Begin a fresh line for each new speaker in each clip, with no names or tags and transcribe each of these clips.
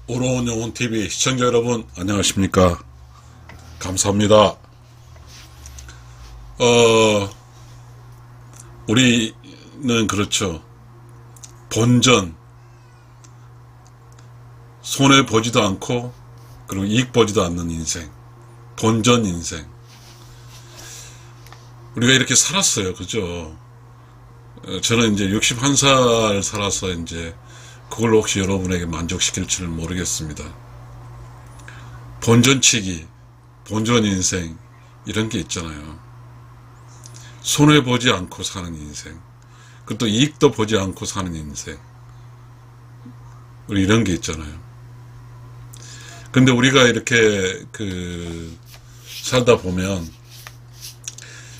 오로온 영혼TV 시청자 여러분 안녕하십니까. 감사합니다. 우리는 그렇죠. 본전 손해보지도 않고 그리고 이익 보지도 않는 인생, 본전 인생, 우리가 이렇게 살았어요. 그죠? 저는 이제 61살 살아서 이제 그걸로 혹시 여러분에게 만족시킬지는 모르겠습니다. 본전치기, 본전 인생 이런 게 있잖아요. 손해보지 않고 사는 인생, 그것도 이익도 보지 않고 사는 인생, 우리 이런 게 있잖아요. 근데 우리가 이렇게 살다 보면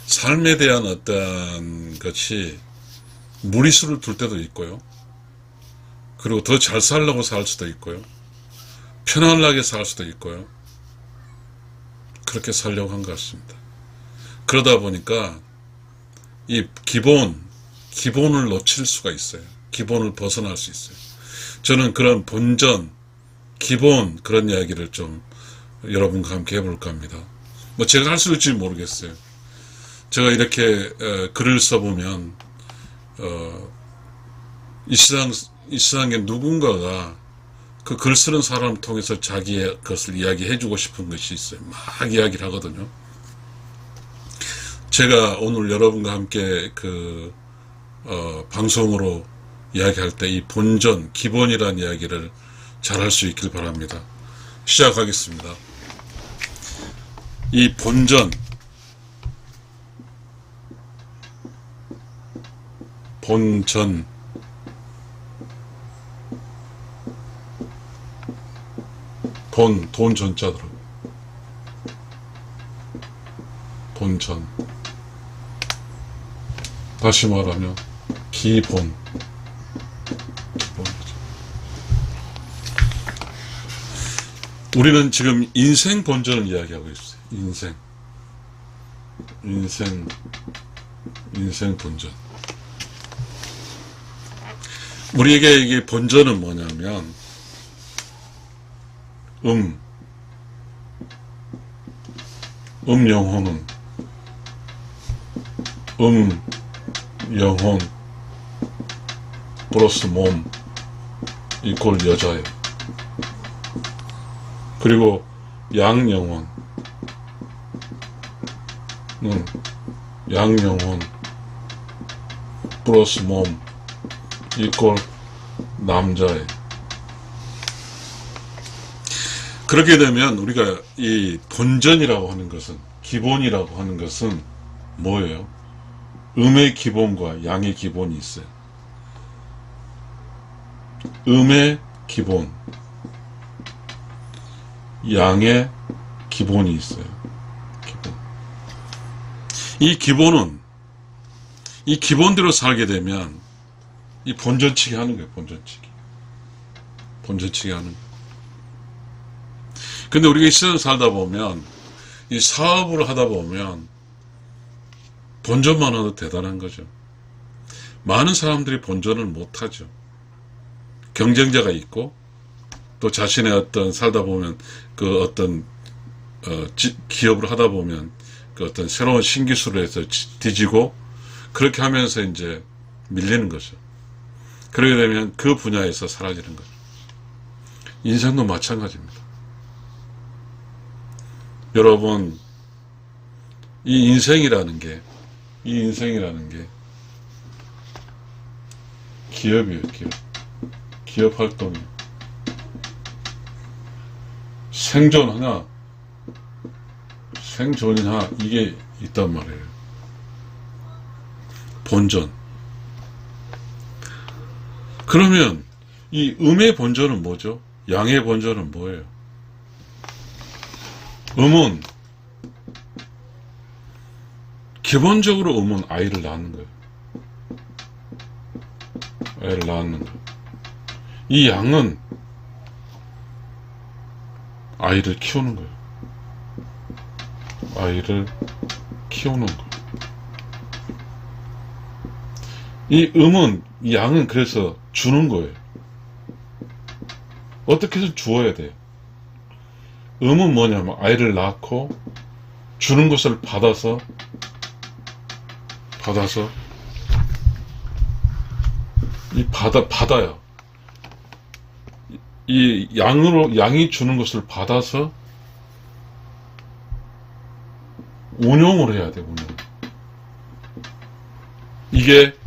삶에 대한 어떤 것이 무리수를 둘 때도 있고요. 그리고 더 잘 살려고 살 수도 있고요. 편안하게 살 수도 있고요. 그렇게 살려고 한 것 같습니다. 그러다 보니까 이 기본을 놓칠 수가 있어요. 기본을 벗어날 수 있어요. 저는 그런 본전, 기본 그런 이야기를 좀 여러분과 함께 해볼까 합니다. 뭐 제가 할 수 있을지 모르겠어요. 제가 이렇게 글을 써보면 이 세상에 누군가가 그 글 쓰는 사람을 통해서 자기의 것을 이야기해주고 싶은 것이 있어요. 막 이야기를 하거든요. 제가 오늘 여러분과 함께 방송으로 이야기할 때 이 본전, 기본이라는 이야기를 잘 할 수 있길 바랍니다. 시작하겠습니다. 이 본전, 돈 전자 들어. 본전. 다시 말하면 기본. 우리는 지금 인생 본전을 이야기하고 있어요. 인생 본전. 우리에게 이게 본전은 뭐냐면 영혼은 영혼 플러스 몸 이꼴 여자예요. 그리고 양영혼 양영혼 플러스 몸 이꼴 남자예요. 그렇게 되면 우리가 이 본전이라고 하는 것은, 기본이라고 하는 것은 뭐예요? 음의 기본과 양의 기본이 있어요. 음의 기본, 양의 기본이 있어요. 이 기본대로 살게 되면 이 본전치기 하는 거예요. 본전치기 하는 거예요. 근데 우리가 이 세상 살다 보면, 이 사업을 하다 보면 본전만 하도 대단한 거죠. 많은 사람들이 본전을 못하죠. 경쟁자가 있고, 또 자신의 어떤 살다 보면 기업을 하다 보면 어떤 새로운 신기술을 해서 뒤지고, 그렇게 하면서 이제 밀리는 거죠. 그러게 되면 그 분야에서 사라지는 거죠. 인생도 마찬가지입니다. 여러분, 이 인생이라는 게 기업이에요. 기업 활동이에요. 생존이나 이게 있단 말이에요. 본전. 그러면 이 음의 본전은 뭐죠? 양의 본전은 뭐예요? 기본적으로 아이를 낳는 거예요. 이 양은 아이를 키우는 거예요. 이 양은 그래서 주는 거예요. 어떻게 해서 주어야 돼요. 음은 뭐냐면 아이를 낳고 주는 것을 받아서 받아요. 이 양이 주는 것을 받아서 운용을 해야 돼, 운용. 이게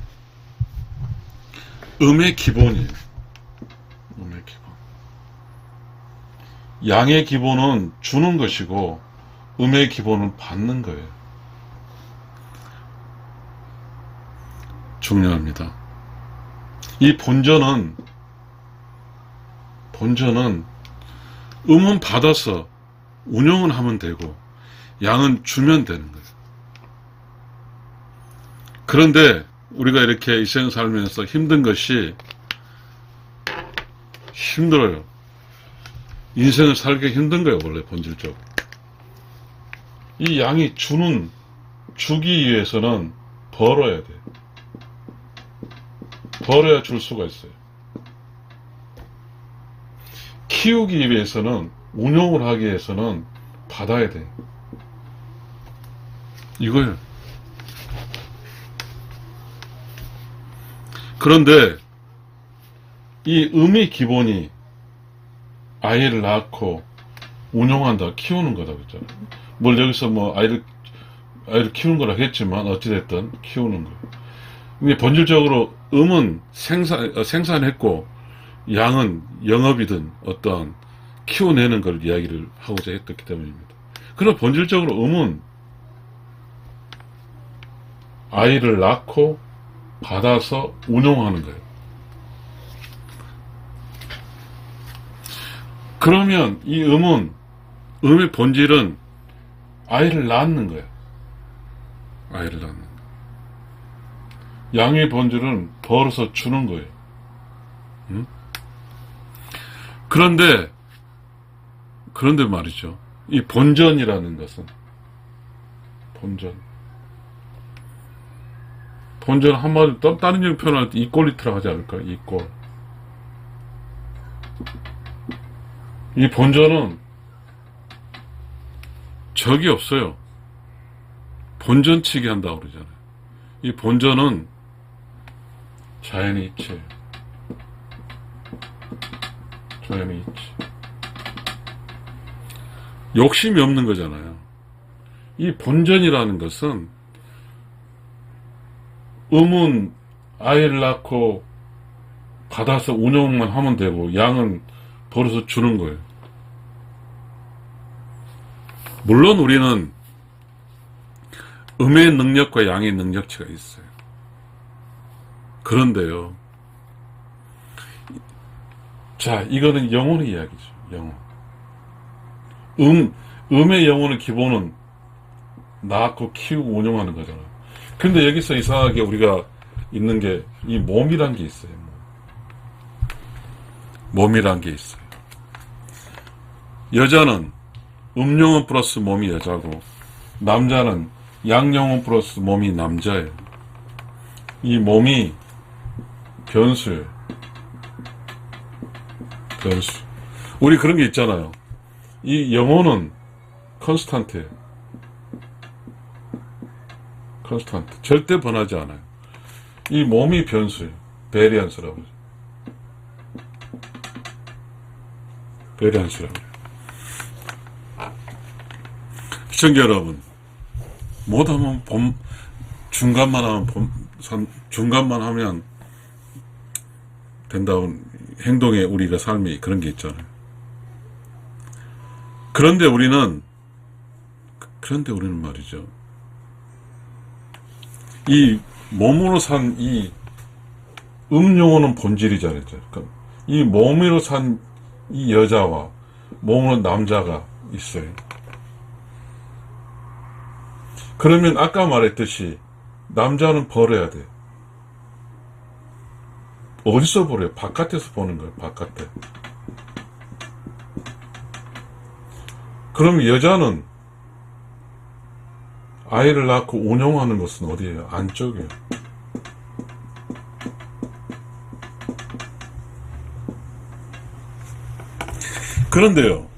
음의 기본이에요. 음의 기본. 양의 기본은 주는 것이고, 음의 기본은 받는 거예요. 중요합니다. 이 본전은 음은 받아서 운용은 하면 되고, 양은 주면 되는 거예요. 그런데 우리가 이렇게 일생 살면서 힘든 것이 힘들어요. 인생을 살기 힘든 거예요, 원래 본질적으로. 이 양이 주기 위해서는 벌어야 돼. 벌어야 줄 수가 있어요. 키우기 위해서는, 운용을 하기 위해서는 받아야 돼. 이거예요. 그런데 이 음의 기본이 아이를 낳고 운용한다, 키우는 거다 그랬잖아요. 뭘 여기서 뭐 아이를 키우는 거라 했지만 어찌됐든 키우는 거예요. 근데 본질적으로 음은 생산했고 양은 영업이든 어떤 키워내는 걸 이야기를 하고자 했기 때문입니다. 그럼 본질적으로 음은 아이를 낳고 받아서 운용하는 거예요. 그러면 이 음의 본질은 아이를 낳는 거예요. 아이를 낳는 거예요. 양의 본질은 벌어서 주는 거예요. 응? 그런데 말이죠. 이 본전이라는 것은 본전 한마디로 다른 점 표현할 때 이퀄리티라고 하지 않을까요? 이 본전은 적이 없어요. 본전치기 한다고 그러잖아요. 이 본전은 자연의 이치예요. 자연의 이치. 욕심이 없는 거잖아요. 이 본전이라는 것은 음은 아이를 낳고 받아서 운영만 하면 되고 양은 벌어서 주는 거예요. 물론 우리는 음의 능력과 양의 능력치가 있어요. 그런데요. 자, 이거는 영혼의 이야기죠. 영혼. 음의 영혼의 기본은 낳고 키우고 운영하는 거잖아요. 근데 여기서 이상하게 우리가 있는 게 이 몸이란 게 있어요. 몸이란 게 있어요. 여자는 음영혼 플러스 몸이 여자고 남자는 양영혼 플러스 몸이 남자예요. 이 몸이 변수예요. 변수. 우리 그런 게 있잖아요. 이 영혼은 컨스탄트예요. 컨스탄트. 절대 변하지 않아요. 이 몸이 변수예요. 베리안스라고 하죠. 베리안스라고 해요. 시청자 여러분, 못하면 중간만 하면 된다는 행동에 우리가 삶이 그런 게 있잖아요. 그런데 우리는 말이죠. 이 몸으로 산 이 영혼은 본질이잖아요. 그러니까 이 몸으로 산 이 여자와 몸으로 남자가 있어요. 그러면 아까 말했듯이 남자는 벌어야 돼. 어디서 벌어요? 바깥에서 버는 거예요. 바깥에. 그럼 여자는 아이를 낳고 운영하는 것은 어디예요? 안쪽이에요. 그런데요,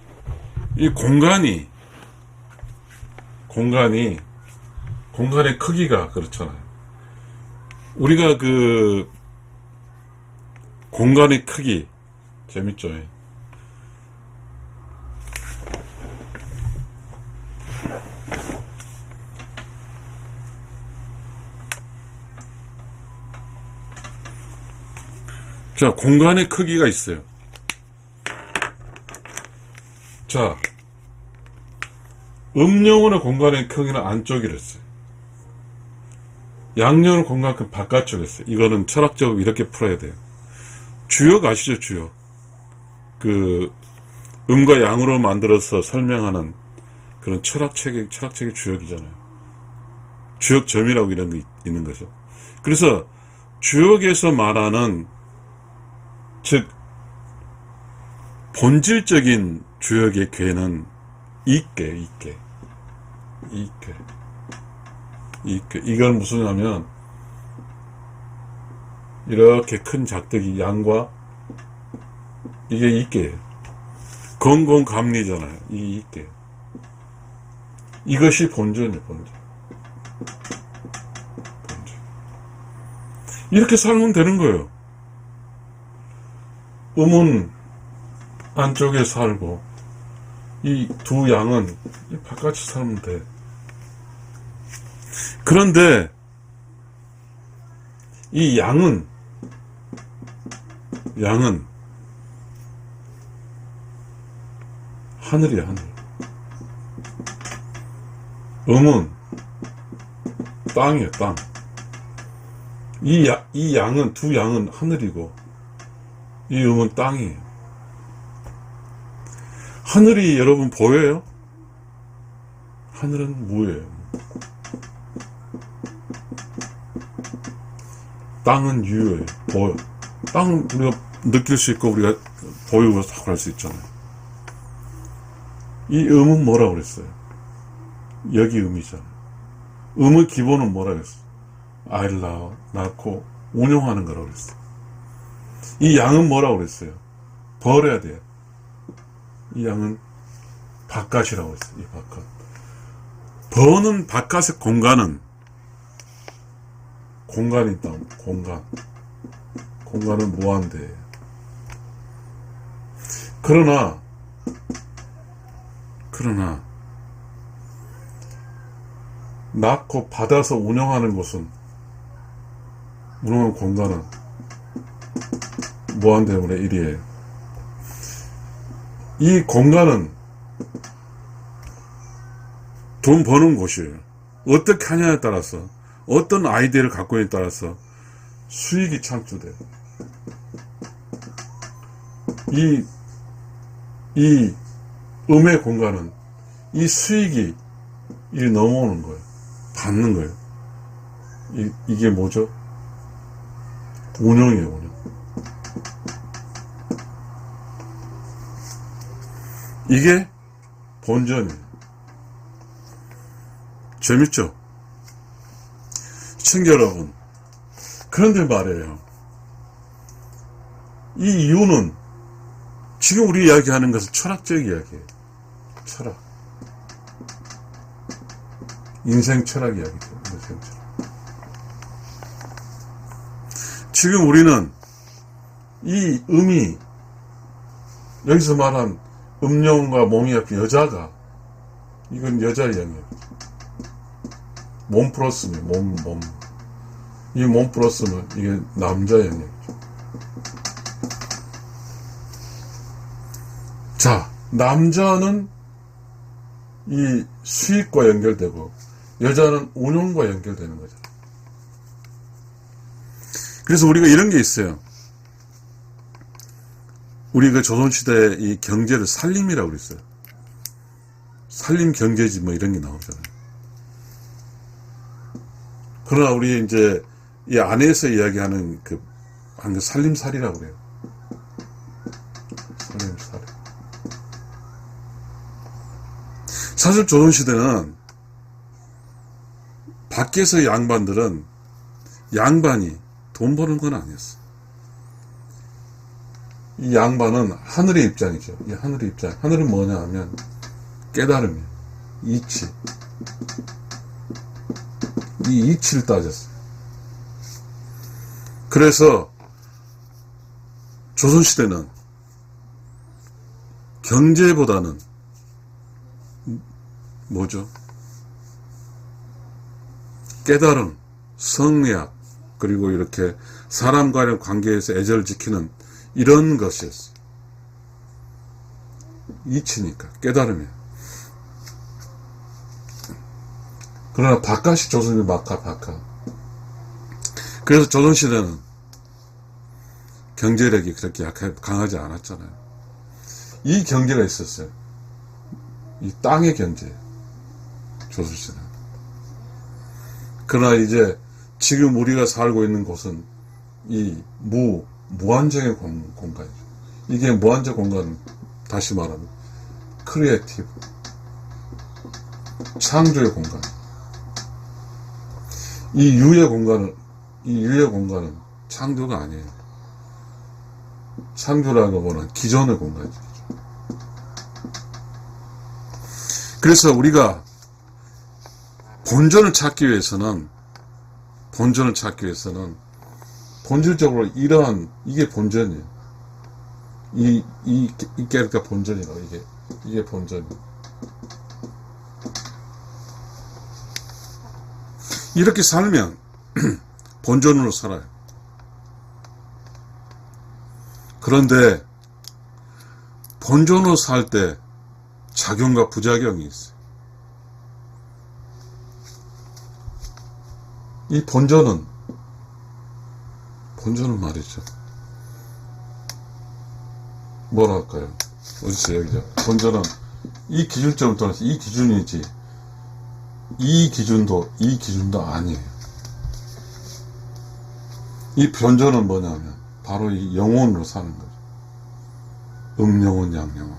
이 공간의 크기가 그렇잖아요. 우리가 그 공간의 크기 재밌죠? 자, 공간의 크기가 있어요. 자, 음영원의 공간의 크기는 안쪽이라 했어요. 양영의 공간의 크기는 바깥쪽에 있어요. 이거는 철학적으로 이렇게 풀어야 돼요. 주역 아시죠? 주역. 그 음과 양으로 만들어서 설명하는 그런 철학책의 주역이잖아요. 주역점이라고 이런 게 있는 거죠. 그래서 주역에서 말하는, 즉 본질적인 주역의 괴는 이께. 이건 무슨냐면 이렇게 큰 작덕이 양과 이게 이께예요. 건공감리잖아요. 이 이께. 이것이 본전이에요. 본전. 이렇게 살면 되는 거예요. 음은 안쪽에 살고 이 두 양은 바깥에 살면 돼. 그런데 이 양은 하늘이야, 하늘. 음은 땅이에요, 땅. 이 양은, 두 양은 하늘이고 이 음은 땅이에요. 하늘이 여러분 보여요? 하늘은 무예요. 땅은 유예요. 보여. 땅은 우리가 느낄 수 있고 우리가 보이고 할 수 있잖아요. 이 음은 뭐라고 그랬어요? 여기 음이잖아요. 음의 기본은 뭐라고 그랬어요? 아이를 낳고 운용하는 거라고 그랬어요. 이 양은 뭐라고 그랬어요? 버려야 돼요. 이 양은 바깥이라고 했어요. 이 바깥. 버는 바깥의 공간이 있다. 공간은 무한대예요. 그러나 낳고 받아서 운영하는 공간은 무한대문의 1이에요. 이 공간은 돈 버는 곳이에요. 어떻게 하냐에 따라서, 어떤 아이디어를 갖고 있냐에 따라서 수익이 창출돼요. 이 음의 공간은 이 수익이 넘어오는 거예요. 받는 거예요. 이게 뭐죠? 운영이에요, 운영. 이게 본전이에요. 재밌죠? 시청자 여러분, 그런데 말이에요. 이 이유는 지금 우리 이야기하는 것은 철학적 이야기예요. 철학. 인생 철학 이야기죠. 인생 철학. 지금 우리는 이 음이, 여기서 말한 음영과 몸이 앞에 여자가, 이건 여자 이야기예요. 몸 플러스는 몸. 이 몸 플러스는 이게 남자 영역이죠. 자, 남자는 이 수익과 연결되고 여자는 운용과 연결되는 거죠. 그래서 우리가 이런 게 있어요. 우리가 조선시대에 이 경제를 살림이라고 그랬어요. 살림 경제지 뭐 이런 게 나오잖아요. 그러나 우리 이제 이 안에서 이야기하는 한 그 살림살이라고 그래요. 살림살이. 사실 조선시대는 밖에서 양반이 돈 버는 건 아니었어. 이 양반은 하늘의 입장이죠. 이 하늘의 입장. 하늘은 뭐냐 하면 깨달음이에요. 이치. 이 이치를 따졌어요. 그래서 조선시대는 경제보다는 뭐죠? 깨달음, 성리학, 그리고 이렇게 사람과의 관계에서 애절을 지키는 이런 것이었어요. 이치니까 깨달음이에요. 그러나 바깥이 조선이 바깥. 그래서 조선시대는 경제력이 그렇게 강하지 않았잖아요. 이 경제가 있었어요. 이 땅의 경제. 조선시대는. 그러나 이제 지금 우리가 살고 있는 곳은 이 무한정의 공간이죠. 이게 무한정 공간은 다시 말하면 크리에이티브, 창조의 공간. 이 유의 공간은 창조가 아니에요. 창조라고 하는 기존의 공간이죠. 그래서 우리가 본전을 찾기 위해서는 본질적으로 이게 본전이에요. 이게 그러니까 본전이라고, 이게 본전이에요. 이렇게 살면 본전으로 살아요. 그런데 본전으로 살 때 작용과 부작용이 있어요. 이 본전은 말이죠. 뭐라 할까요? 어디서 여기죠? 본전은 이 기준점을 떠나서 이 기준이지, 이 기준도 아니에요. 이 본전은 뭐냐면 바로 이 영혼으로 사는 거죠. 음영혼, 양영혼.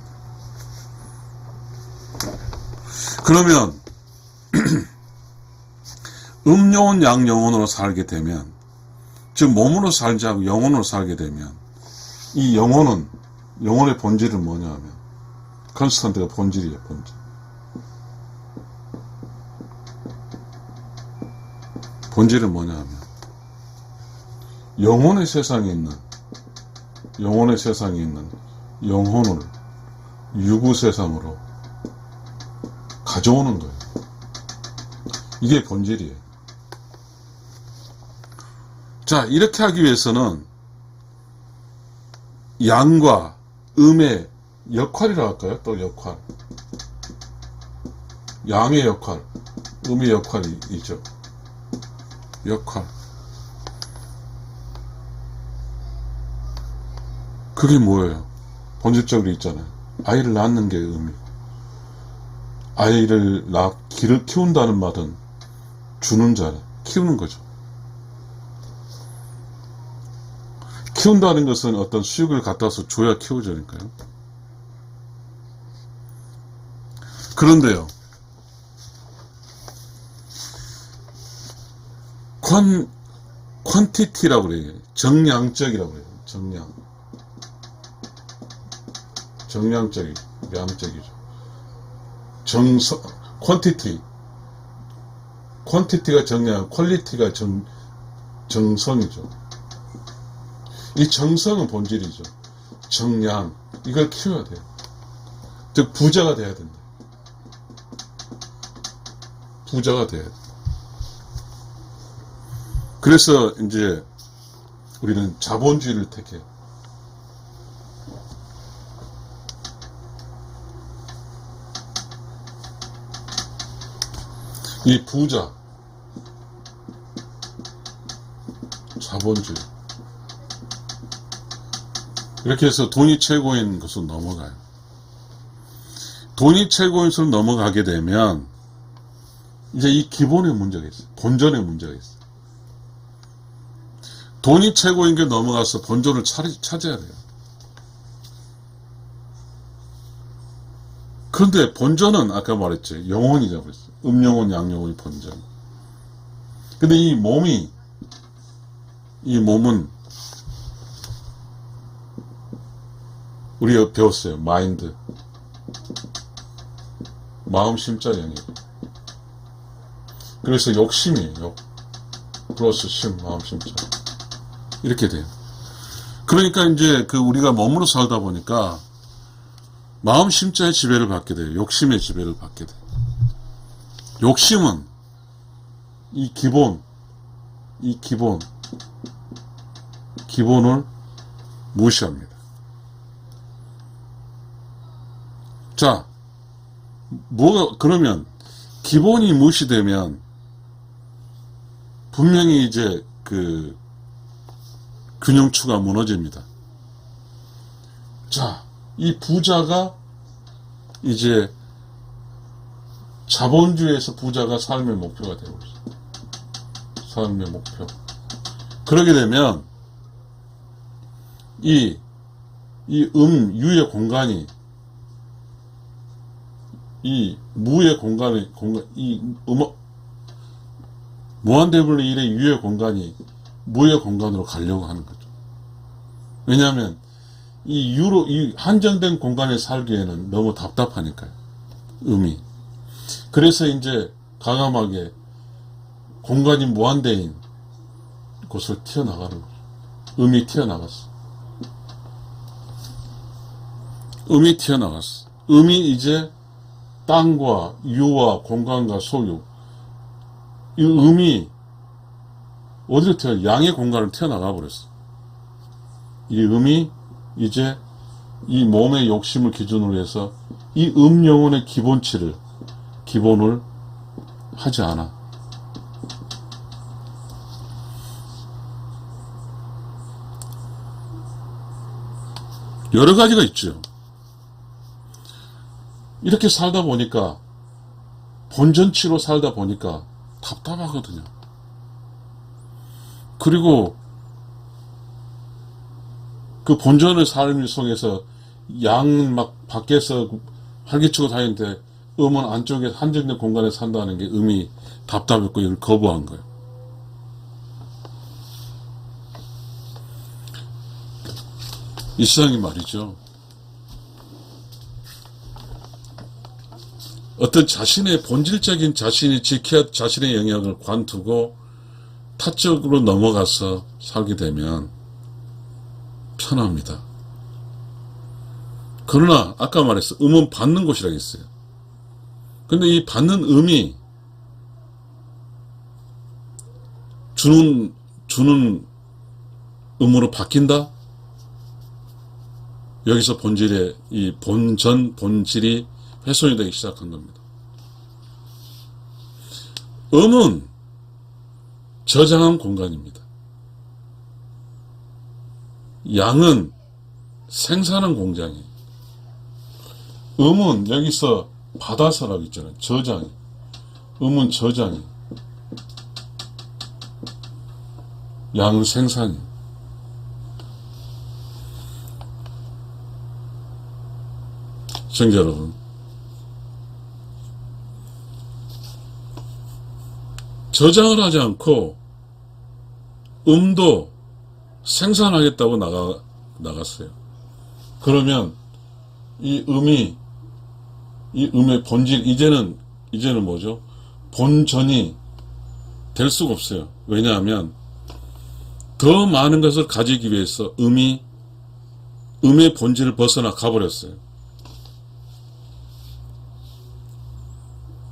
그러면 음영혼, 양영혼으로 살게 되면, 즉 몸으로 살지 않고 영혼으로 살게 되면, 이 영혼의 본질은 뭐냐 하면 컨스턴트가 본질이에요. 본질. 본질은 뭐냐 하면 영혼의 세상에 있는 영혼을 유구 세상으로 가져오는 거예요. 이게 본질이에요. 자, 이렇게 하기 위해서는 양과 음의 역할이라 할까요? 또 역할. 양의 역할, 음의 역할이 있죠. 역할. 그게 뭐예요? 본질적으로 있잖아요. 아이를 낳는 게 의미. 아이를 키운다는 말은 주는 자, 키우는 거죠. 키운다는 것은 어떤 수육을 갖다 와서 줘야 키워지니까요. 그런데요, 퀀티티라고 그래요. 정량적이라고 그래요. 양적이죠. 퀀티티가 정량, 퀄리티가 정성이죠. 이 정성은 본질이죠. 정량, 이걸 키워야 돼요. 즉 부자가 돼야 된다. 부자가 돼야 돼. 그래서 이제 우리는 자본주의를 택해요. 이 부자, 자본주의. 이렇게 해서 돈이 최고인 것으로 넘어가요. 돈이 최고인 것으로 넘어가게 되면 이제 이 기본의 문제가 있어요. 본전의 문제가 있어요. 돈이 최고인 게 넘어가서 본전을 찾아야 돼요. 그런데 본전은 아까 말했죠. 영혼이라고 그랬어요. 음영혼, 양영혼이 본전. 근데 이 몸은 우리가 배웠어요. 마인드. 마음 심자 영역. 그래서 욕심이에요. 플러스 심, 마음 심자. 이렇게 돼요. 그러니까 이제 그 우리가 몸으로 살다 보니까 마음 심자의 지배를 받게 돼요. 욕심의 지배를 받게 돼요. 욕심은 이 기본을 무시합니다. 자, 그러면 기본이 무시되면 분명히 이제 그 균형추가 무너집니다. 자, 이 부자가 이제 자본주의에서 부자가 삶의 목표가 되고 있어요. 삶의 목표. 그러게 되면 유의 공간이 이 무의 무한대분의 1의 유의 공간이 무의 공간으로 가려고 하는 거죠. 왜냐하면 이 한정된 공간에 살기에는 너무 답답하니까요. 그래서 이제 과감하게 공간이 무한대인 곳을 튀어나가는 거죠. 튀어나갔어. 튀어나갔어. 이제 땅과 유와 공간과 소유. 이 어디로 양의 공간을 튀어나가 버렸어. 이 이제 이 몸의 욕심을 기준으로 해서 이 영혼의 기본을 하지 않아. 여러 가지가 있죠. 이렇게 살다 보니까 본전치로 살다 보니까 답답하거든요. 그리고 그 본전의 삶을 속에서 양 막 밖에서 활기치고 다니는데 음은 안쪽에 한정된 공간에 산다는 게 답답했고 이걸 거부한 거예요. 이 세상이 말이죠. 어떤 자신의 본질적인 자신이 지켜야 자신의 영역을 관두고 타적으로 넘어가서 살게 되면 편합니다. 그러나 아까 말했어. 음은 받는 곳이라고 했어요. 근데 이 받는 주는 음으로 바뀐다? 여기서 이 본질이 훼손이 되기 시작한 겁니다. 음은 저장한 공간입니다. 양은 생산한 공장이에요. 음은 여기서 받아서라고 있잖아요. 저장이. 음은 저장이. 양은 생산이. 시청자 여러분, 저장을 하지 않고 음도 생산하겠다고 나갔어요. 그러면 이 음의 본질, 이제는 뭐죠? 본전이 될 수가 없어요. 왜냐하면 더 많은 것을 가지기 위해서 음의 본질을 벗어나 가버렸어요.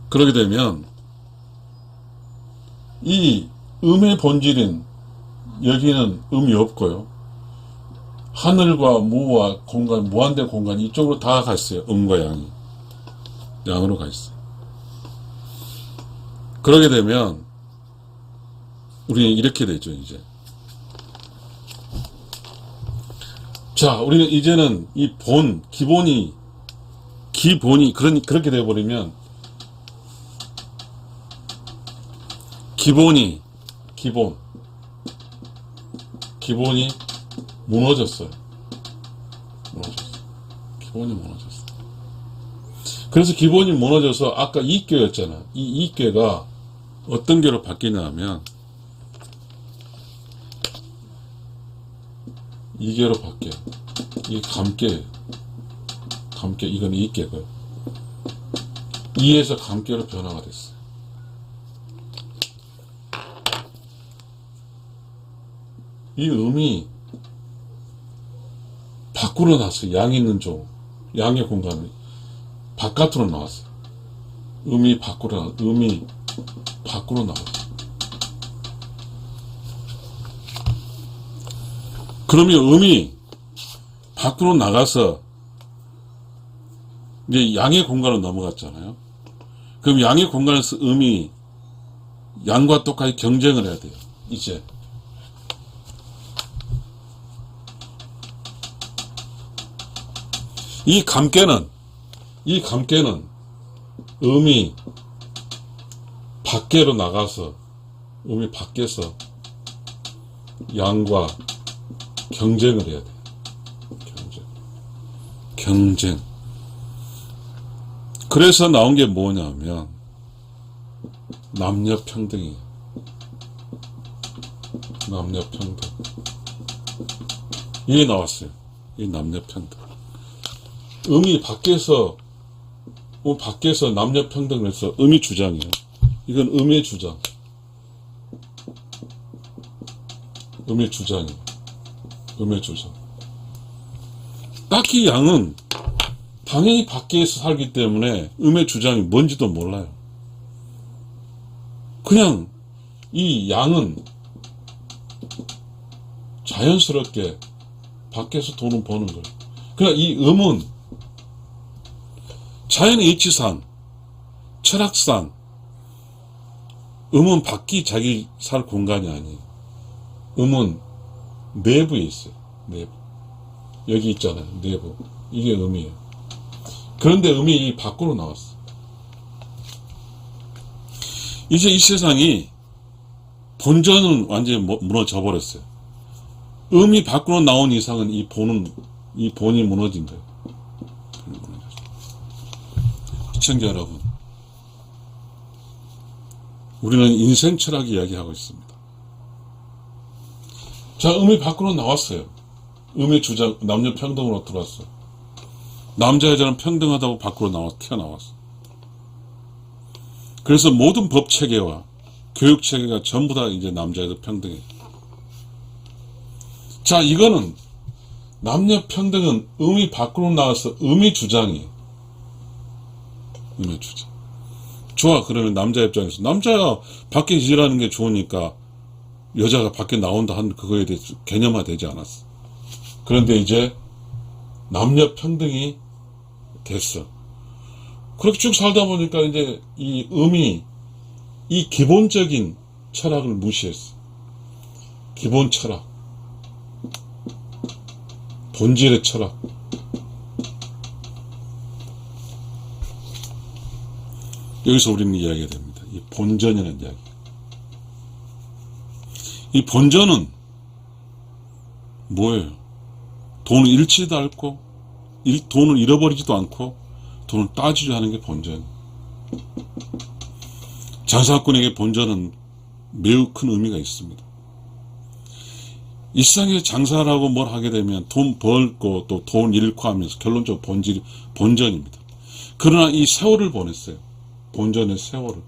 그러게 되면 이 음의 본질인 여기는 음이 없고요. 하늘과 무와 공간, 무한대 공간 이쪽으로 다 갔어요. 음과 양으로 가 있어요. 그러게 되면 우리는 이렇게 되죠. 이제 자, 우리는 이제는 이 기본이 그렇게 되어버리면 기본이 무너졌어요. 기본이 무너졌어요. 그래서 기본이 무너져서 아까 이교였잖아. 이 이교가 어떤 교로 바뀌냐 하면 이계로 바뀌어요. 이게 감깨예요. 감깨, 이건 이계고요. 이에서 감깨로 변화가 됐어요. 이 음이 밖으로 나왔어요. 양이 있는 쪽, 양의 공간이 바깥으로 나왔어요. 음이 밖으로 나왔어요. 그러면 음이 밖으로 나가서 이제 양의 공간으로 넘어갔잖아요. 그럼 양의 공간에서 음이 양과 똑같이 경쟁을 해야 돼요. 이제 이 감깨는 음이 밖으로 나가서 음이 밖에서 양과 경쟁을 해야 돼요. 경쟁. 그래서 나온 게 뭐냐면 남녀평등이에요. 남녀평등. 이게 나왔어요. 이 남녀평등. 음이 밖에서 남녀평등을 해서 음이 주장이에요. 이건 음의 주장. 음의 주장이에요. 음의 주장. 딱히 양은 당연히 밖에서 살기 때문에 음의 주장이 뭔지도 몰라요. 그냥 이 양은 자연스럽게 밖에서 돈을 버는 거예요. 그러니까 이 음은 자연의 이치상, 철학상, 음은 밖이 자기 살 공간이 아니에요. 음은 내부에 있어요. 내부. 여기 있잖아요. 내부. 이게 음이에요. 그런데 음이 밖으로 나왔어. 이제 이 세상이 본전은 완전히 무너져 버렸어요. 음이 밖으로 나온 이상은 이 본이 무너진 거예요. 시청자 여러분, 우리는 인생 철학 이야기하고 있습니다. 자, 음이 밖으로 나왔어요. 음의 주장, 남녀 평등으로 들어왔어요. 남자 여자는 평등하다고 밖으로 튀어나왔어. 그래서 모든 법 체계와 교육 체계가 전부 다 이제 남자 여자 평등해. 자, 이거는 남녀 평등은 음이 밖으로 나와서 음의 주장이에요. 음의 주장. 좋아. 그러면 남자 입장에서 남자가 밖에 일하는 게 좋으니까 여자가 밖에 나온다 하는 그거에 대해서 개념화되지 않았어. 그런데 이제 남녀 평등이 됐어. 그렇게 쭉 살다 보니까 이제 이 음이 이 기본적인 철학을 무시했어. 기본 철학, 본질의 철학. 여기서 우리는 이야기가 됩니다. 이 본전이라는 이야기. 이 본전은 뭐예요? 돈을 잃지도 않고, 돈을 잃어버리지도 않고, 돈을 따지려 하는 게 본전. 장사꾼에게 본전은 매우 큰 의미가 있습니다. 이 세상에서 장사를 하고 뭘 하게 되면 돈 벌고 또 돈 잃고 하면서 결론적으로 본전입니다. 그러나 이 세월을 보냈어요. 본전의 세월을.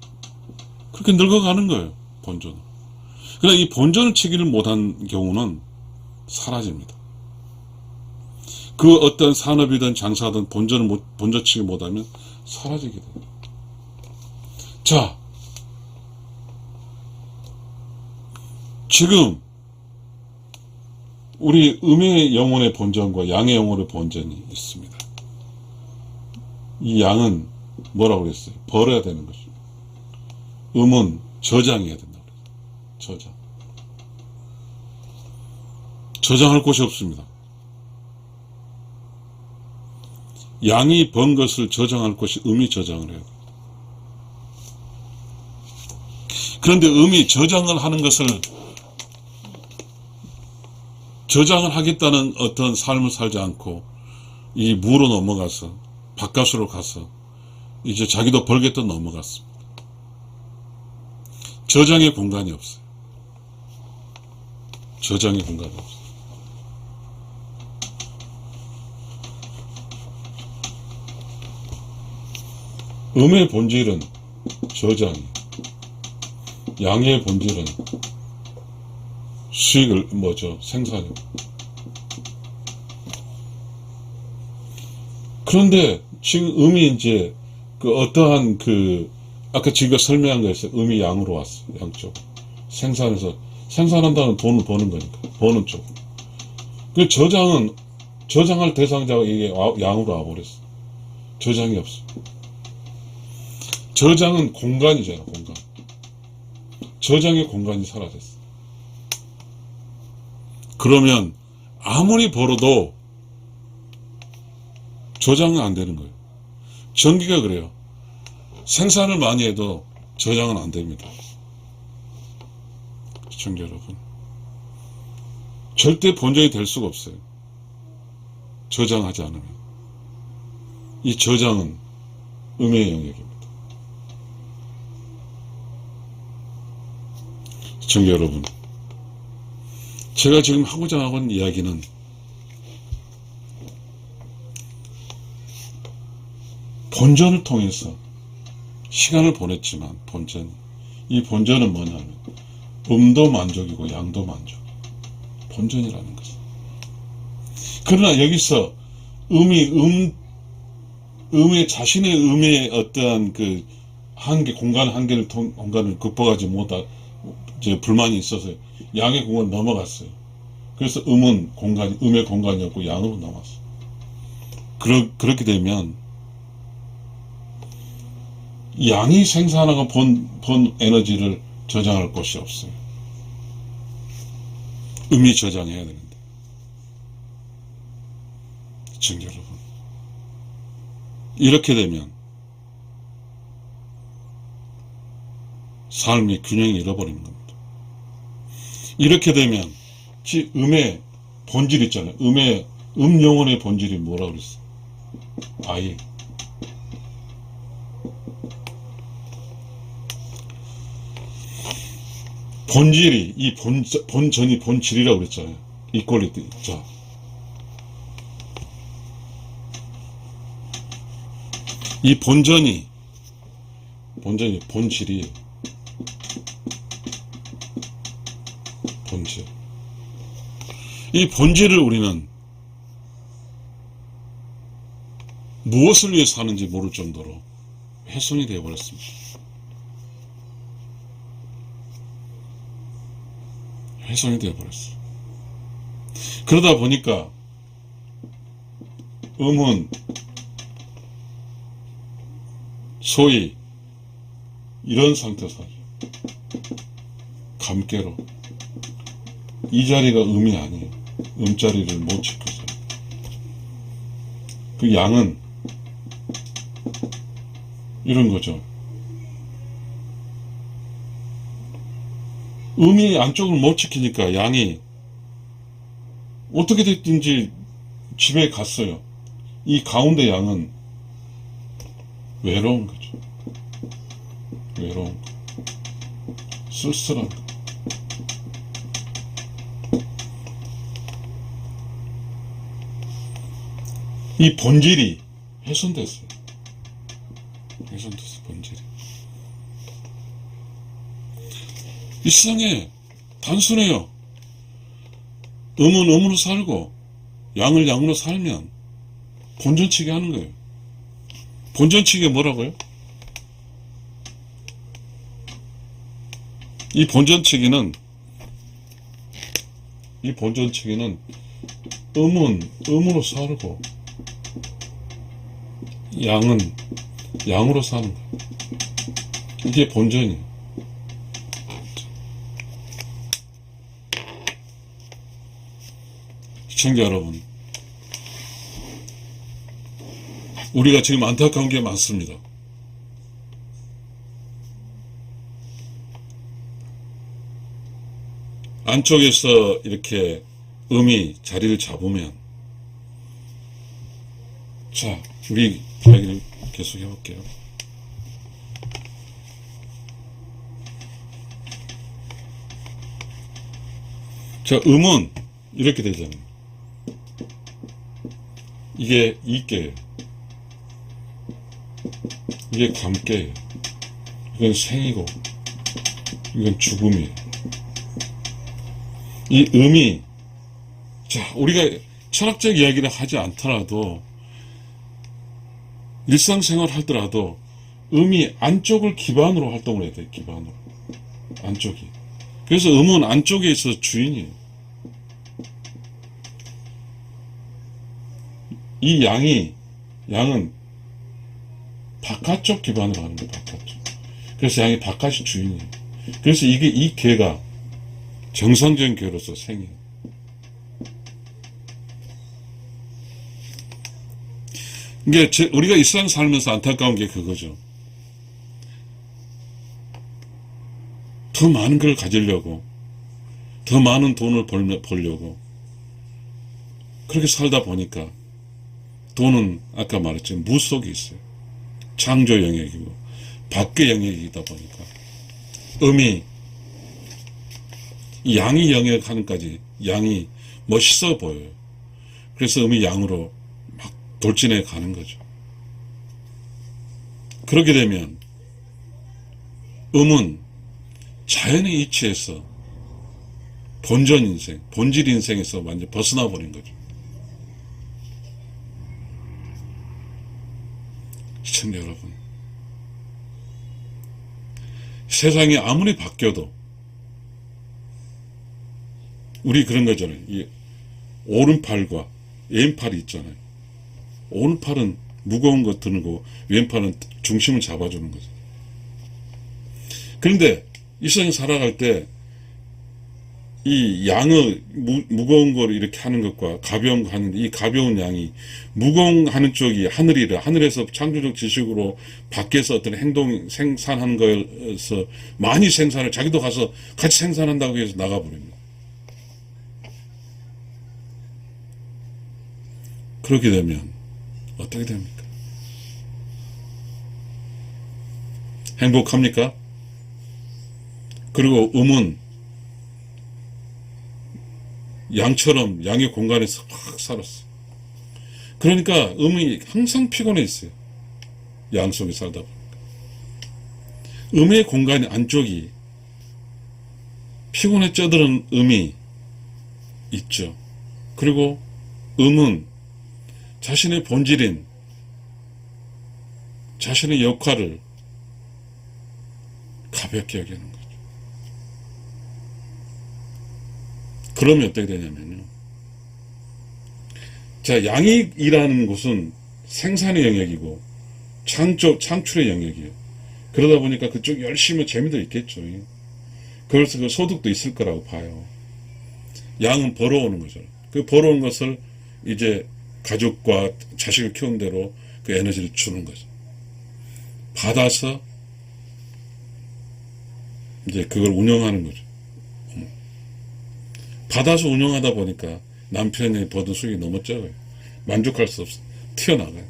그렇게 늙어가는 거예요. 본전은. 그러나 이 본전을 치기를 못한 경우는 사라집니다. 그 어떤 산업이든 장사든 본전치기 못하면 사라지게 돼요. 자, 지금 우리 음의 영혼의 본전과 양의 영혼의 본전이 있습니다. 이 양은 뭐라고 그랬어요? 벌어야 되는 것입니다. 음은 저장해야 된다고 그랬어요. 저장할 곳이 없습니다. 양이 번 것을 저장할 곳이 음이 저장을 해야 돼요. 그런데 음이 저장을 하는 것을 저장을 하겠다는 어떤 삶을 살지 않고 이 무로 넘어가서 바깥으로 가서 이제 자기도 벌겠다 넘어갔습니다. 저장의 공간이 없어요. 저장의 공간이 없어요. 음의 본질은 저장이, 양의 본질은 수익을 생산이고. 그런데 지금 음이 이제 그 어떠한 아까 지가 설명한 거에서 음이 양으로 왔어. 양쪽 생산해서 생산한다는 돈을 버는 거니까 버는 쪽. 그 저장할 대상자가 이게 양으로 와버렸어. 저장이 없어. 저장은 공간이잖아, 공간. 저장의 공간이 사라졌어. 그러면 아무리 벌어도 저장은 안 되는 거예요. 전기가 그래요. 생산을 많이 해도 저장은 안 됩니다. 시청자 여러분, 절대 본전이 될 수가 없어요. 저장하지 않으면. 이 저장은 음의 영역입니다. 시청자 여러분, 제가 지금 하고자 하는 이야기는 본전을 통해서 시간을 보냈지만 이 본전은 뭐냐면 음도 만족이고 양도 만족, 본전이라는 것은. 그러나 여기서 음의 자신의 음의 어떠한 그 한계, 공간을 극복하지 못한 불만이 있어서 양의 공간을 넘어갔어요. 그래서 음의 공간이었고 양으로 남았어. 그렇게 되면 양이 생산하고 본 에너지를 저장할 곳이 없어요. 음이 저장해야 되는데. 시청자 여러분, 이렇게 되면 삶의 균형이 잃어버리는 겁니다. 이렇게 되면 음의 본질 있잖아요. 영혼의 본질이 뭐라고 그랬어? 아이. 본질이, 본전이 본질이라고 그랬잖아요. 이퀄리티. 자. 이 본질이, 본질. 이 본질을 우리는 무엇을 위해 사는지 모를 정도로 훼손이 되어버렸습니다. 훼손이 되어버렸어. 그러다 보니까 음은 소위 이런 상태에서 살죠. 감깨로. 이 자리가 음이 아니에요. 음자리를 못 지켜서. 그 양은 이런 거죠. 음이 안쪽을 못 지키니까 양이 어떻게 됐든지 집에 갔어요. 이 가운데 양은 외로운 거죠. 외로운 거. 쓸쓸한 거. 이 본질이 훼손됐어요. 본질이. 이 세상에 단순해요. 음은 음으로 살고 양을 양으로 살면 본전치기 하는 거예요. 본전치기가 뭐라고요? 이 본전치기는 음은 음으로 살고 양은 양으로 사는 거예요. 이게 본전이에요. 시청자 여러분, 우리가 지금 안타까운 게 많습니다. 안쪽에서 이렇게 음이 자리를 잡으면, 자, 우리 이야기를 계속 해볼게요. 자, 음은 이렇게 되잖아요. 이게 이께예요. 이게 감깨예요. 이건 생이고 이건 죽음이에요. 이 음이, 자, 우리가 철학적 이야기를 하지 않더라도 일상생활 하더라도 음이 안쪽을 기반으로 활동을 해야 돼요. 기반으로. 안쪽이. 그래서 음은 안쪽에 있어서 주인이에요. 이 양은 바깥쪽 기반으로 하는 거예요. 바깥쪽. 그래서 양이 바깥이 주인이에요. 그래서 이 개가 정상적인 개로서 생이에요. 이게 우리가 이 세상 살면서 안타까운 게 그거죠. 더 많은 걸 가지려고, 더 많은 돈을 벌려고 그렇게 살다 보니까 돈은 아까 말했죠. 무 속에 있어요. 창조 영역이고 밖의 영역이다 보니까 음이 양이 영역하는까지 양이 멋있어 보여요. 그래서 음이 양으로 막 돌진해 가는 거죠. 그렇게 되면 음은 자연의 이치에서 본전 인생, 본질 인생에서 완전 벗어나 버린 거죠. 시청자 여러분, 세상이 아무리 바뀌어도 우리 그런 거잖아요. 이 오른팔과 왼팔이 있잖아요. 오른팔은 무거운 거 들고 왼팔은 중심을 잡아주는 거죠. 그런데 이 세상 살아갈 때 이 양의 무거운 걸 이렇게 하는 것과 가벼운 거 하는데, 이 가벼운 양이 무거운 하는 쪽이 하늘이라, 하늘에서 창조적 지식으로 밖에서 어떤 행동 생산하는 거에서 많이 생산을 자기도 가서 같이 생산한다고 해서 나가버립니다. 그렇게 되면 어떻게 됩니까? 행복합니까? 그리고 음은 양처럼 양의 공간에서 확 살았어. 그러니까 음이 항상 피곤해 있어요. 양 속에 살다 보니까. 음의 공간 안쪽이 피곤에 쩌드는 음이 있죠. 그리고 음은 자신의 본질인 자신의 역할을 가볍게 여기는 거죠. 그러면 어떻게 되냐면요. 자, 양익이라는 곳은 생산의 영역이고 창출의 영역이에요. 그러다 보니까 그쪽 열심히 재미도 있겠죠. 그래서 그 소득도 있을 거라고 봐요. 양은 벌어오는 거죠. 그 벌어온 것을 이제 가족과 자식을 키운 대로 그 에너지를 주는 거죠. 받아서 이제 그걸 운영하는 거죠. 받아서 운영하다 보니까 남편이 버는 수익이 너무 적어요. 만족할 수 없어. 튀어나가요.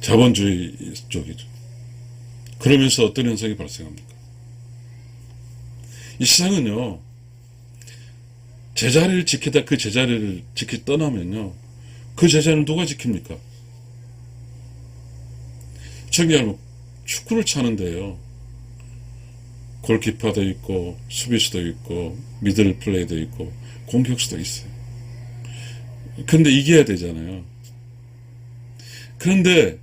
자본주의 쪽이죠. 그러면서 어떤 현상이 발생합니까? 이 세상은요, 제자리를 지키다 그 제자리를 지키 떠나면요, 그 제자리를 누가 지킵니까? 청결 축구를 차는데요, 골키퍼도 있고 수비수도 있고 미들 플레이도 있고 공격수도 있어요. 근데 이겨야 되잖아요. 그런데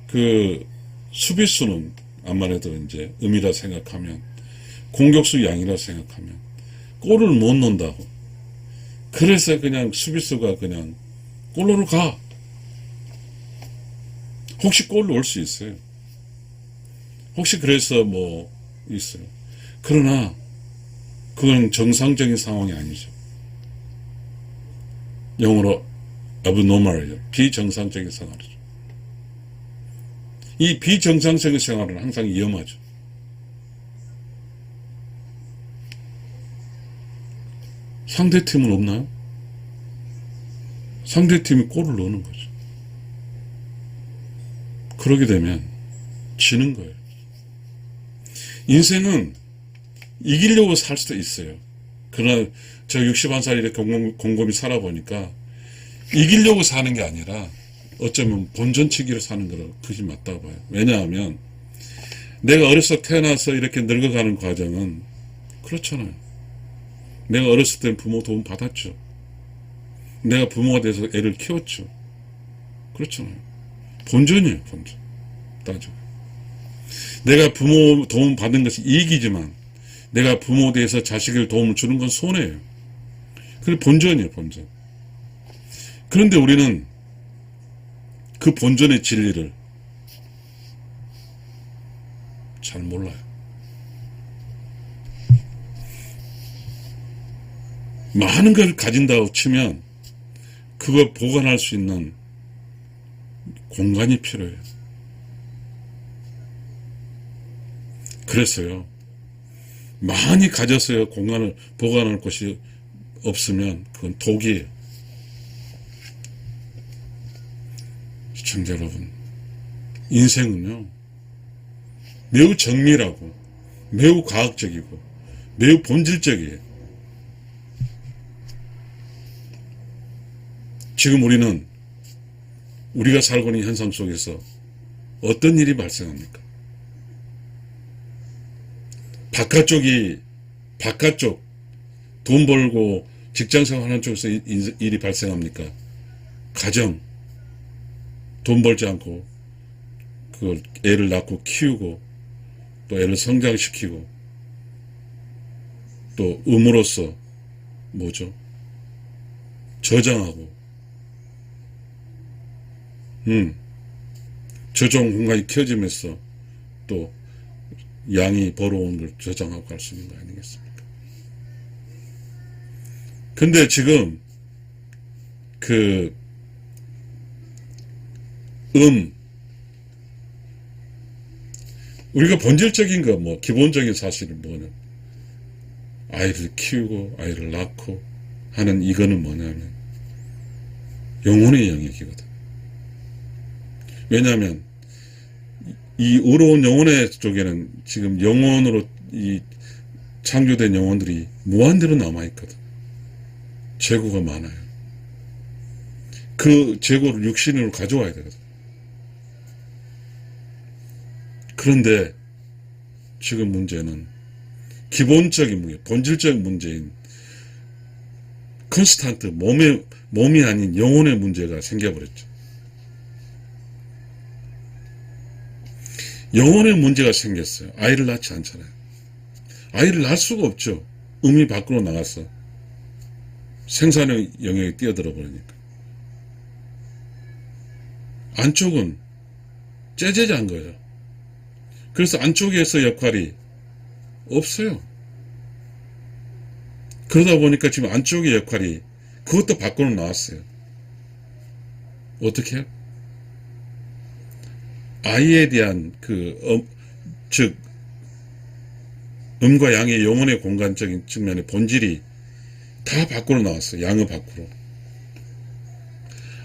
그 수비수는 아무래도 이제 음이라 생각하면, 공격수 양이라 생각하면 골을 못 넣는다고. 그래서 그냥 수비수가 그냥 골로로 가. 혹시 골 넣을 수 있어요. 혹시 그래서 뭐 있어요. 그러나 그건 정상적인 상황이 아니죠. 영어로 abnormal이죠. 비정상적인 생활이죠. 이 비정상적인 생활은 항상 위험하죠. 상대팀은 없나요? 상대팀이 골을 넣는 거죠. 그러게 되면 지는 거예요. 인생은 이기려고 살 수도 있어요. 그러나 저 61살 이렇게 곰곰이 살아보니까 이기려고 사는 게 아니라 어쩌면 본전치기로 사는 거라 그것이 맞다고 봐요. 왜냐하면 내가 어려서 태어나서 이렇게 늙어가는 과정은 그렇잖아요. 내가 어렸을 땐 부모 도움 받았죠. 내가 부모가 돼서 애를 키웠죠. 그렇잖아요. 본전이에요, 본전. 따지고. 내가 부모 도움 받은 것이 이익이지만 내가 부모에 대해서 자식을 도움을 주는 건 손해예요. 그게 본전이에요, 본전. 그런데 우리는 그 본전의 진리를 잘 몰라요. 많은 걸 가진다고 치면 그걸 보관할 수 있는 공간이 필요해요. 그래서요, 많이 가졌어요. 공간을 보관할 곳이 없으면 그건 독이에요. 시청자 여러분, 인생은요 매우 정밀하고 매우 과학적이고 매우 본질적이에요. 지금 우리는 우리가 살고 있는 현상 속에서 어떤 일이 발생합니까? 바깥쪽 돈 벌고 직장생활 하는 쪽에서 일이 발생합니까? 가정, 돈 벌지 않고 그걸 애를 낳고 키우고 또 애를 성장시키고 또 음으로써 뭐죠? 저장하고 저장 공간이 켜지면서 또 양이 벌어온 걸 저장하고 갈 수 있는 거 아니겠습니까? 근데 지금 우리가 본질적인 거 뭐 기본적인 사실은 뭐냐면 아이를 키우고 아이를 낳고 하는 이거는 뭐냐면 영혼의 영역이거든. 왜냐하면 이 의로운 영혼의 쪽에는 지금 영혼으로 이 창조된 영혼들이 무한대로 남아있거든. 재고가 많아요. 그 재고를 육신으로 가져와야 되거든. 그런데 지금 문제는 기본적인 문제, 본질적인 문제인 컨스탄트, 몸이 아닌 영혼의 문제가 생겨버렸죠. 영혼의 문제가 생겼어요. 아이를 낳지 않잖아요. 아이를 낳을 수가 없죠. 음이 밖으로 나가서 생산의 영역에 뛰어들어 버리니까. 안쪽은 째제자인 거예요. 그래서 안쪽에서 역할이 없어요. 그러다 보니까 지금 안쪽의 역할이 그것도 밖으로 나왔어요. 어떻게 해요? 아이에 대한 즉 음과 양의 영혼의 공간적인 측면의 본질이 다 밖으로 나왔어요. 양의 밖으로.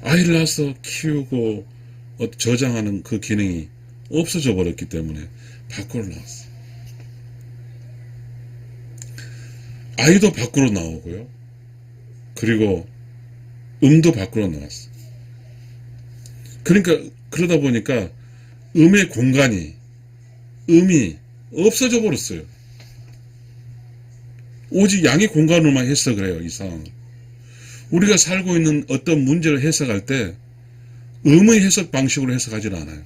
아이를 낳아서 키우고 저장하는 그 기능이 없어져 버렸기 때문에 밖으로 나왔어요. 아이도 밖으로 나오고요. 그리고 음도 밖으로 나왔어요. 그러니까 그러다 보니까 음의 공간이 음이 없어져 버렸어요. 오직 양의 공간으로만 해석을 해요. 이 상황은. 우리가 살고 있는 어떤 문제를 해석할 때 음의 해석 방식으로 해석하지는 않아요.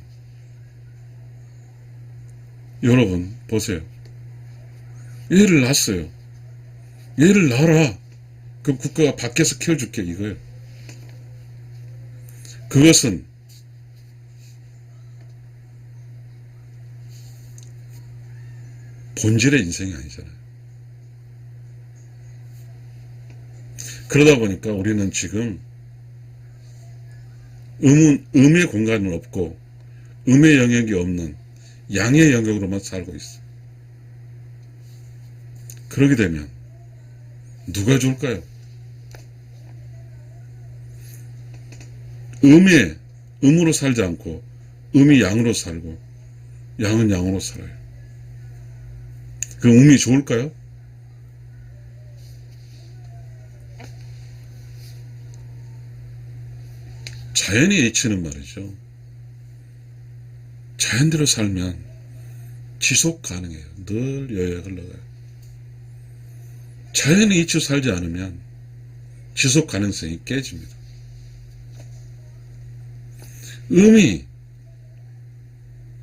여러분 보세요. 얘를 낳았어요. 얘를 낳아라. 그럼 국가가 밖에서 키워줄게 이거예요. 그것은 본질의 인생이 아니잖아요. 그러다 보니까 우리는 지금 음의 공간은 없고 음의 영역이 없는 양의 영역으로만 살고 있어. 그러게 되면 누가 좋을까요? 음으로 살지 않고 음이 양으로 살고 양은 양으로 살아요. 그럼 음이 좋을까요? 자연의 이치는 말이죠. 자연대로 살면 지속 가능해요. 늘 여유가 흘러가요. 자연의 이치로 살지 않으면 지속 가능성이 깨집니다.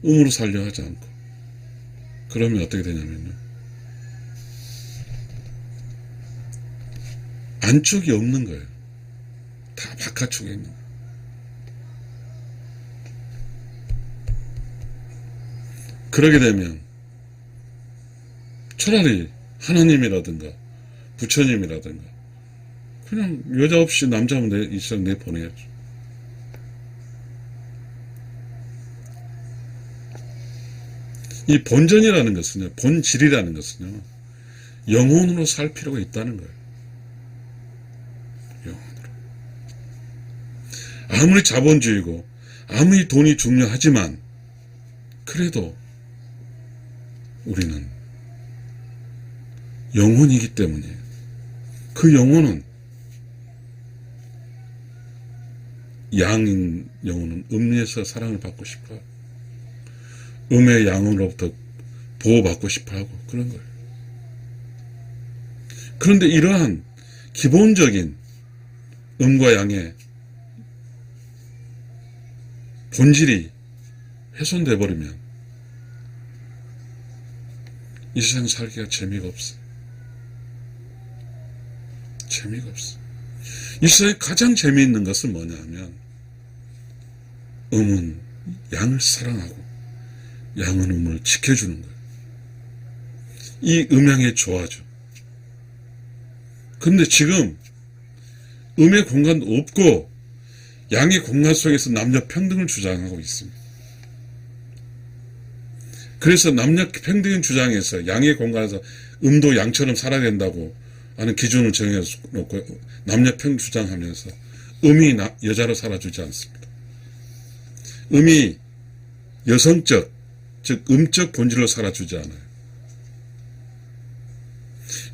음으로 살려 하지 않고, 그러면 어떻게 되냐면요, 안쪽이 없는 거예요. 다 바깥쪽에 있는 거예요. 그러게 되면 차라리 하나님이라든가 부처님이라든가 그냥 여자 없이 남자 하면 이 세상 내보내야죠. 이 본전이라는 것은요, 본질이라는 것은요, 영혼으로 살 필요가 있다는 거예요. 영혼으로. 아무리 자본주의고 아무리 돈이 중요하지만 그래도 우리는 영혼이기 때문이에요. 그 영혼은, 양인 영혼은 음리에서 사랑을 받고 싶어요. 음의 양으로부터 보호받고 싶어하고 그런 거예요. 그런데 이러한 기본적인 음과 양의 본질이 훼손돼 버리면 이 세상 살기가 재미가 없어요. 재미가 없어요. 이 세상에 가장 재미있는 것은 뭐냐 하면, 음은 양을 사랑하고 양은 음을 지켜주는 거예요. 이 음양의 조화죠. 그런데 지금 음의 공간도 없고 양의 공간 속에서 남녀 평등을 주장하고 있습니다. 그래서 남녀 평등을 주장해서 양의 공간에서 음도 양처럼 살아야 된다고 하는 기준을 정해놓고 남녀 평등 주장하면서 음이 여자로 살아주지 않습니다. 음이 여성적, 즉 음적 본질로 살아주지 않아요.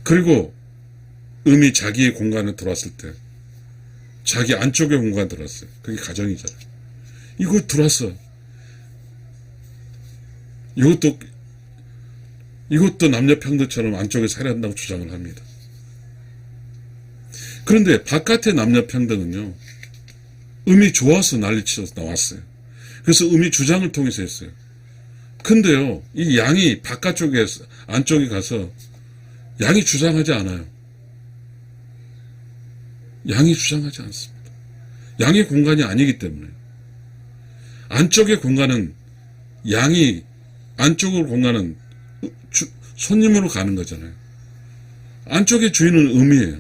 그리고 음이 자기의 공간에 들어왔을 때 자기 안쪽의 공간에 들어왔어요. 그게 가정이잖아요. 이거 들어왔어. 이것도 남녀 평등처럼 안쪽에 살아야 한다고 주장을 합니다. 그런데 바깥의 남녀 평등은요, 음이 좋아서 난리쳐서 나왔어요. 그래서 음이 주장을 통해서 했어요. 근데요, 이 양이 바깥쪽에, 안쪽에 가서 양이 주장하지 않아요. 양이 주장하지 않습니다. 양의 공간이 아니기 때문에. 안쪽의 공간은, 안쪽의 공간은 손님으로 가는 거잖아요. 안쪽의 주인은 음이에요.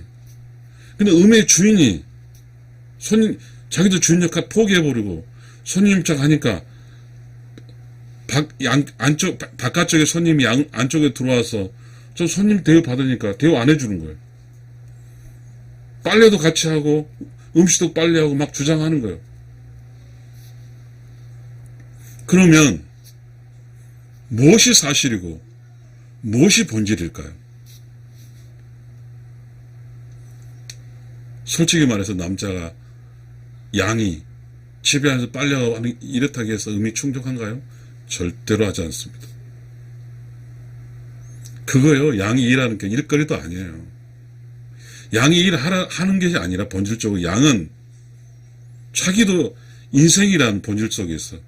근데 음의 주인이 자기도 주인 역할 포기해버리고 손님 입장 하니까 바깥쪽에 손님이 안쪽에 들어와서 저 손님 대우 받으니까 대우 안 해주는 거예요. 빨래도 같이 하고 음식도 빨리 하고 막 주장하는 거예요. 그러면 무엇이 사실이고 무엇이 본질일까요? 솔직히 말해서 남자가 양이 집에 앉아서 빨래하고 이렇다고 해서 음이 충족한가요? 절대로 하지 않습니다. 그거요, 양이 일하는 게 일거리도 아니에요. 양이 일하는 게 아니라 본질적으로 양은 자기도 인생이라는 본질 속에서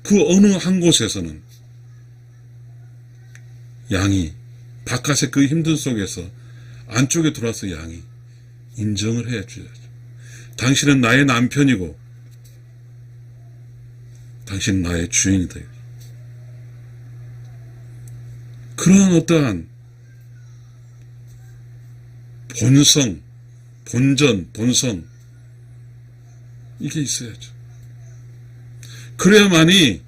그 어느 한 곳에서는 양이 바깥의 그 힘든 속에서 안쪽에 들어와서 양이 인정을 해줘야죠. 당신은 나의 남편이고 당신은 나의 주인이다. 그런 어떠한 본성, 본전, 본성, 이게 있어야죠. 그래야만이,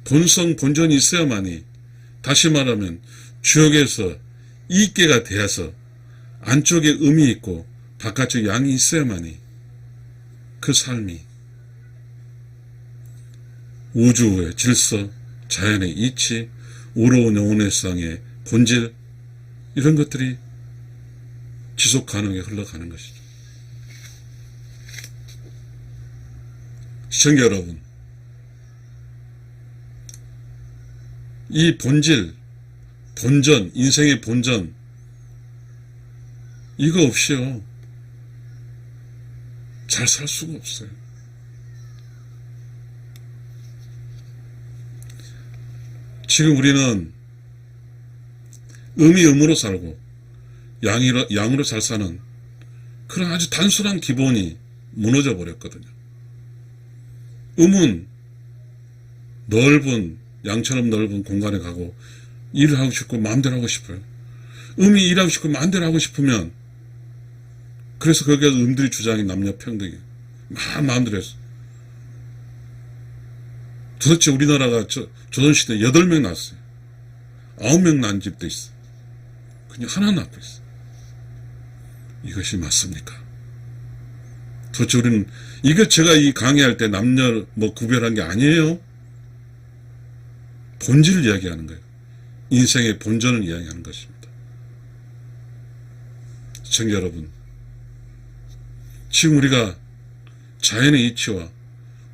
본성, 본전이 있어야만이, 다시 말하면 주역에서 이익계가 되어서 안쪽에 음이 있고 바깥쪽에 양이 있어야만이 그 삶이 우주의 질서, 자연의 이치, 우러운 영혼의 세상의 본질, 이런 것들이 지속 가능하게 흘러가는 것이죠. 시청자 여러분, 이 본질, 본전, 인생의 본전, 이거 없이요 잘 살 수가 없어요. 지금 우리는 음이 음으로 살고 양으로 잘 사는 그런 아주 단순한 기본이 무너져 버렸거든요. 음은 넓은, 양처럼 넓은 공간에 가고 일을 하고 싶고 마음대로 하고 싶어요. 음이 일하고 싶고 마음대로 하고 싶으면, 그래서 거기에서 음들이 주장이 남녀 평등이에요. 마음대로 했어. 도대체 우리나라가 조선시대 8명 낳았어요. 9명 낳은 집도 있어. 그냥 하나 낳고 있어. 이것이 맞습니까? 도대체 우리는, 이거 제가 이 강의할 때 남녀 구별한 게 아니에요. 본질을 이야기하는 거예요. 인생의 본전을 이야기하는 것입니다. 시청자 여러분, 지금 우리가 자연의 이치와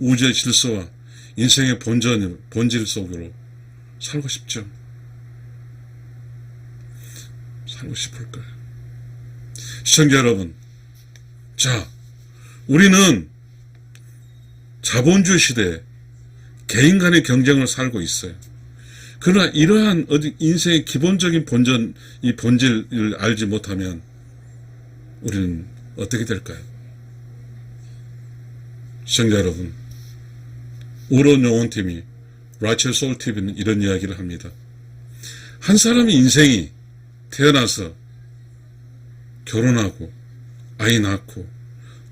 우주의 질서와 인생의 본질 속으로 살고 싶죠? 살고 싶을 거예요. 시청자 여러분, 자, 우리는 자본주의 시대에 개인 간의 경쟁을 살고 있어요. 그러나 이러한 인생의 기본적인 본전, 이 본질을 알지 못하면 우리는 어떻게 될까요? 시청자 여러분, 우론 영혼팀이 라첼 소울TV는 이런 이야기를 합니다. 한 사람의 인생이 태어나서 결혼하고 아이 낳고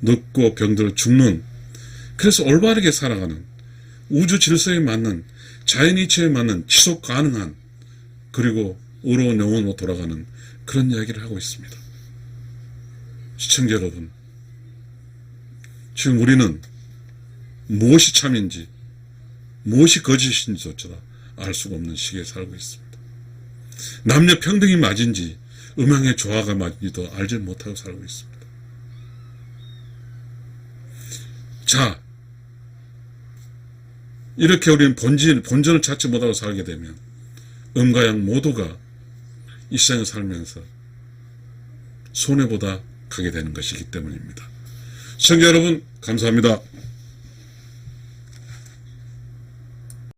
늙고 병들어 죽는, 그래서 올바르게 살아가는, 우주 질서에 맞는, 자연 이치에 맞는, 지속 가능한, 그리고 의로운 영혼으로 돌아가는 그런 이야기를 하고 있습니다. 시청자 여러분, 지금 우리는 무엇이 참인지 무엇이 거짓인지조차 알 수가 없는 시기에 살고 있습니다. 남녀 평등이 맞은지 음양의 조화가 맞은지도 알지 못하고 살고 있습니다. 자, 이렇게 우리는 본전을 찾지 못하고 살게 되면 음과 양 모두가 이 세상을 살면서 손해보다 가게 되는 것이기 때문입니다. 시청자 여러분, 감사합니다.